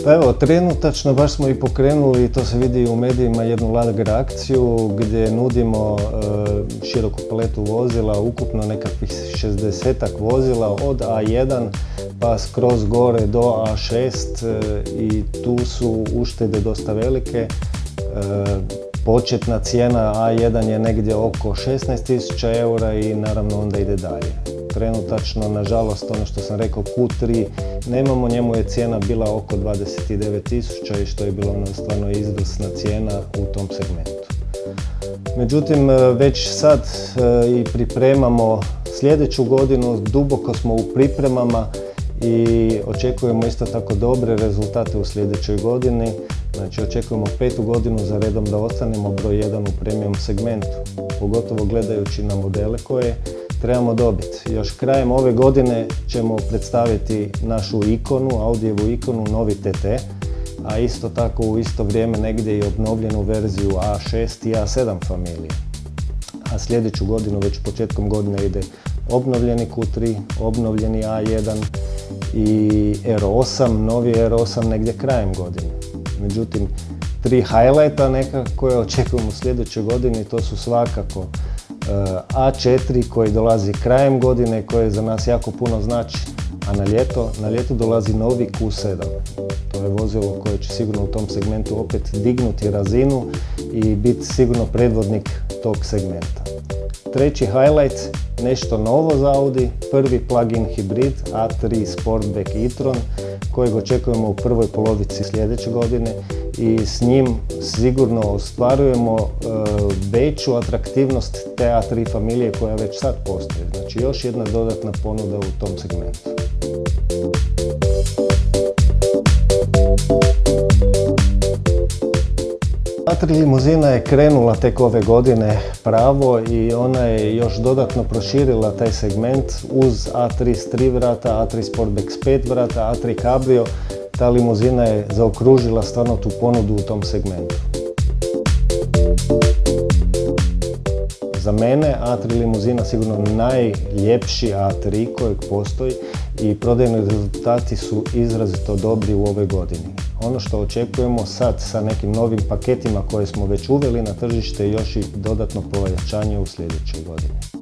Pa evo, trenutačno baš smo i pokrenuli, to se vidi u medijima, jednu Lager akciju gdje nudimo široku paletu vozila, ukupno nekakvih 60-ak vozila od A1 pa skroz gore do A6 i tu su uštede dosta velike. Početna cijena A1 je negdje oko 16.000 eura i naravno onda ide dalje. Trenutačno, nažalost, ono što sam rekao, Q3 nemamo, njemu je cijena bila oko 29.000 i što je bilo stvarno izvrsna cijena u tom segmentu. Međutim, već sad i pripremamo sljedeću godinu, duboko smo u pripremama i očekujemo isto tako dobre rezultate u sljedećoj godini. Znači, očekujemo 5. godinu za redom da ostanemo broj 1 u premium segmentu, pogotovo gledajući na modele koje trebamo dobiti. Još krajem ove godine ćemo predstaviti našu ikonu, Audijevu ikonu, novi TT, a isto tako u isto vrijeme negdje i obnovljenu verziju A6 i A7 familije. A sljedeću godinu, već početkom godine, ide obnovljeni Q3, obnovljeni A1 i R8, novi R8 negdje krajem godine. Međutim, 3 highlighta neka koje očekujemo u sljedećoj godini, to su svakako A4 koji dolazi krajem godine, koje za nas jako puno znači, a na ljeto dolazi novi Q7. To je vozilo koje će sigurno u tom segmentu opet dignuti razinu i biti sigurno predvodnik tog segmenta. Treći highlight, nešto novo za Audi, prvi plug-in hibrid A3 Sportback e-tron kojeg očekujemo u prvoj polovici sljedeće godine i s njim sigurno ostvarujemo veću atraktivnost te A3 familije koja već sad postoji. Znači još jedna dodatna ponuda u tom segmentu. A3 limuzina je krenula tek ove godine pravo i ona je još dodatno proširila taj segment uz A3 s 3 vrata, A3 Sportback s 5 vrata, A3 Cabrio. Ta limuzina je zaokružila stvarno tu ponudu u tom segmentu. Za mene A3 limuzina sigurno najljepši A3 kojeg postoji i prodajni rezultati su izrazito dobri u ovoj godini. Ono što očekujemo sad sa nekim novim paketima koje smo već uveli na tržište, još i dodatno pojačanje u sljedećoj godini.